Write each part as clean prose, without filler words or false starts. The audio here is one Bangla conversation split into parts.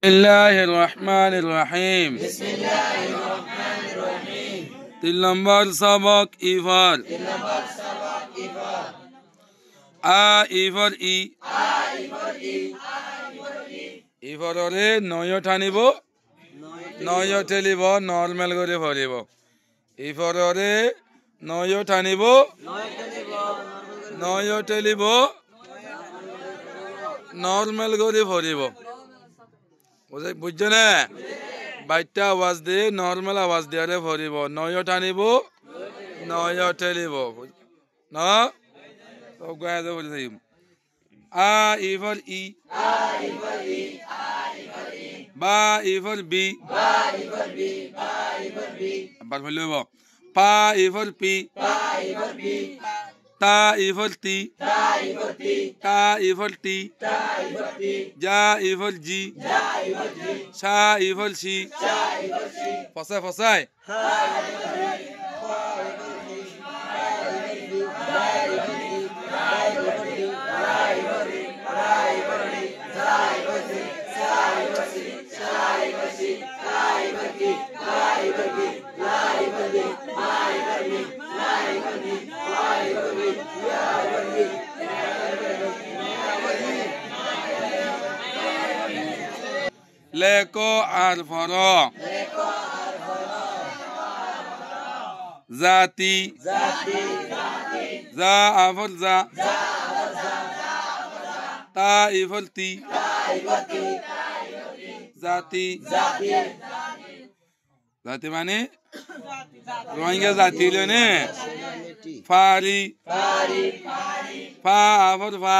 बिस्मिल्लाहिर रहमानिर रहीम। तीन नंबर सबक इफर आ इफर ই ইফররে নয় টানিব নয় ঠেলিব নর্মাল করে ভরিব ইফররে নয় টানিব নয় ঠেলিব নর্মাল করে ভরিব বুঝছো না বাইটা আওয়াজ দিয়ে নর্মাল আওয়াজ দিয়ে ভরিব নয় টানিব নয় ঠেলিব না আ ইফর ই বা ইফর বি আবার বলব পা ইফর পি তা ইফর তি তা ইফর টি জা ইফর জি সা ইফর সি ফসায় ফসায় লেকো আর ফর জাতি জা আফর জা তা ইফর তি জাতি জাতি মানে রোহিঙ্গা জাতি লেনে ফারি ফা আফর ফা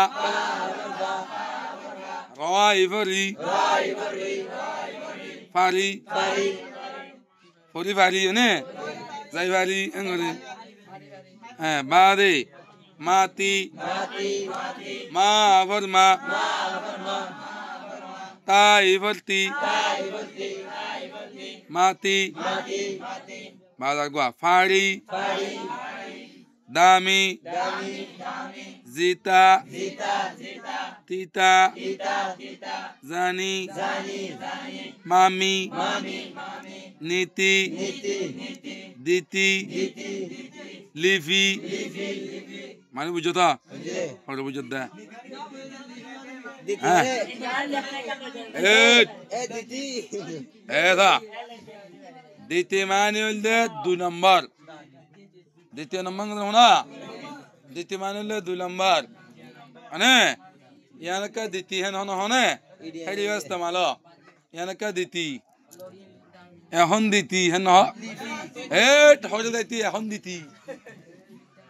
রওয়া ইফরি ফারি ফরি ফারি নে যাই ফারি এঙ্গরে হ্যাঁ বাদে মাতি মা আফর মা তা ইফরতি মাতি বাদা ফারি দামি জিতা তিতা জানি মামি নীতি দিতি লিফি মানে বুঝো তো বুঝো দা দ্বিতীয় মানে হইলে 2 নম্বর দ্বিতীয় নম্বর না দ্বিতীয় মানে হইলে 2 নম্বর মানে ইয়ানকা দ্বিতীয় হেন হনে হেডি ইস্তেমাল ইয়ানকা দ্বিতীয় এখন দ্বিতীয় হেন হেট হইলে দ্বিতীয় এখন দ্বিতীয়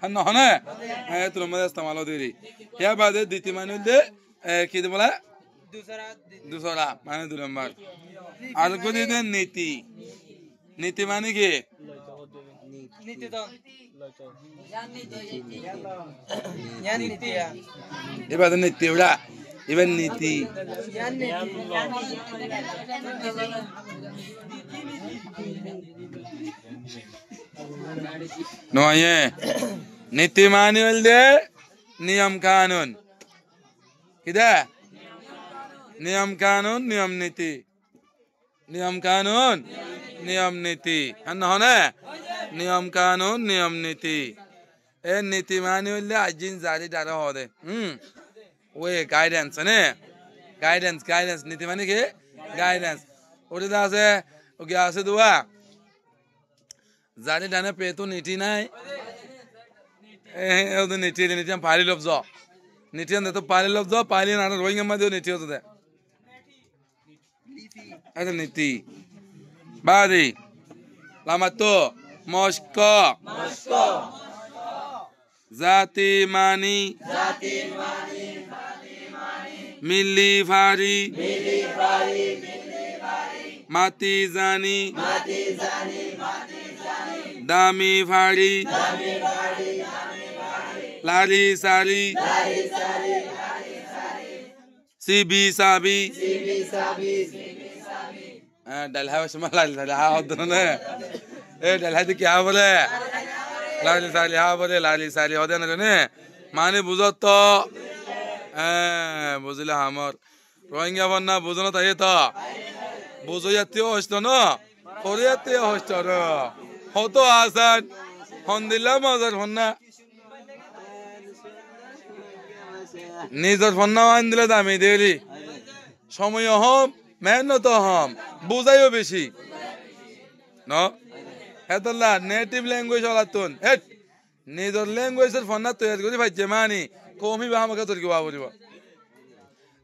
হেন হনে তোর মধ্যে ইস্তেমাল দেরি ইয়া বাদে দ্বিতীয় মানে হইলে কি বলে দুসরা মানে 2 নম্বর আর কোন নীতি নীতি মানে কি এবার নীতি ওরা এবার নীতি নয় নীতি মানে বলতে নিয়ম কানুন কিদা নিয়ম কানুন নিয়ম নীতি নিয়ম কানুন নিয়ম নীতি হনে নিয়ম কানুন নিয়ম নীতি এ নীতি মানে হইলে আজিন জারি ডারা হবে ওয়ে গাইডেন্স নে গাইডেন্স গাইডেন্স নীতি মানে কি গাইডেন্স ওটা আছে ওকে আছে দুয়া জারি ডানে পেতো নীতি নাই ওদের নীতি নীতি পালি লফজ নীতি তো পালি লফজ পালি না রোহিঙ্গা মধ্যে নীতি হতো দে এটা নীতি বাদি লামাতো মস্ক জাতি মানি মিলি ফারি মাতি জানি দামি ফারি লারি সারি সিবি সাবি ডালহা ডালহা হদনে এ ডালহা কি বলে লালি সারি হা বলে লালি সারি হদে না মানে বুঝত বুঝলে আমার রোহিঙ্গা বন্যা বুঝনো তাই তো বুঝাইতেও হইত না করিয়াতেও হইত না হতো আসান হন দিলাম মজার হন না নিজের ফন্না আইন দিলে দামি দেরি সময় হম মেহনত হম বুঝাইও বেশি ন হেতলা নেটিভ ল্যাঙ্গুয়েজ হলাতুন হেট নিজের ল্যাঙ্গুয়েজের ফন্না তৈরি করে ভাইছে মানি কমি বা আমাকে তোর কি বাবুরিব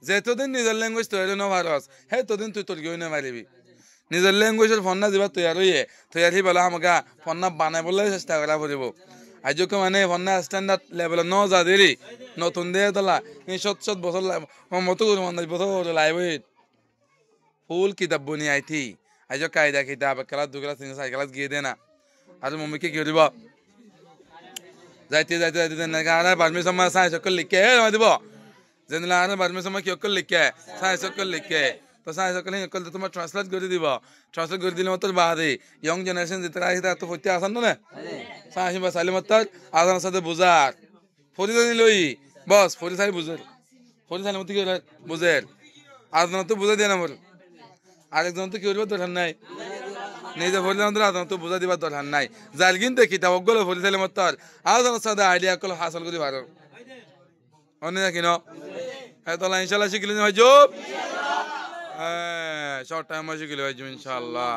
যেতদিন নিজের ল্যাঙ্গুয়েজ তৈরি ন ভারস হেতদিন তুই তোর কেউ না মারিবি নিজের ল্যাঙ্গুয়েজের ফন্না দিবা তৈরি হইয়ে তৈরি বলে আমাকে ফন্না বানাই বলে চেষ্টা করা পড়িব আজকে মানে ফন্না স্ট্যান্ডার্ড লেভেল ন যা দেরি নতুন দিয়ে তোলা এই ৭০ বছর মতো করে ৫০ বছর লাইব ফুল কিতাব বনি আইথি আজ কায়দা কিতাব ক্লাস ২ ক্লাস ৩ ক্লাস গিয়ে দে না আর মম্মিকে কি করিব যাইতে যাইতে যাইতে আর বার্মি সময় সায়েন্স অকল লিখে দিব যেন আর বার্মি সময় কি অকল লিখে সায়েন্স অকল লিখে তো সায়েন্স অকল অকল তোমার ট্রান্সলেট করে দিব ট্রান্সলেট করে দিলে মতো বাদে ইয়ং জেনারেশন যেতে আসে তো হইতে আসান না সায়েন্স বা সাইলে মতো আজানের সাথে বুঝার ফরি জানি লই বস ফরি সাই বুঝের ফরি সাইলে মতো কি বুঝের আজান তো বুঝা দিয়ে না মোর আরেকজন তো কি করবো দরকার নাই নিজে ফরিলে মতো আজান তো বুঝা দিবার দরকার নাই যার কিন্তু কিতাব গুলো ফরি সাইলে মতো আজানের সাথে আইডিয়া গুলো হাসল করি ভালো অন্য দেখি না তাহলে ইনশাল্লাহ শিখলে হয় জব হ্যাঁ শর্ট টাইম শিখলে হয় ইনশাল্লাহ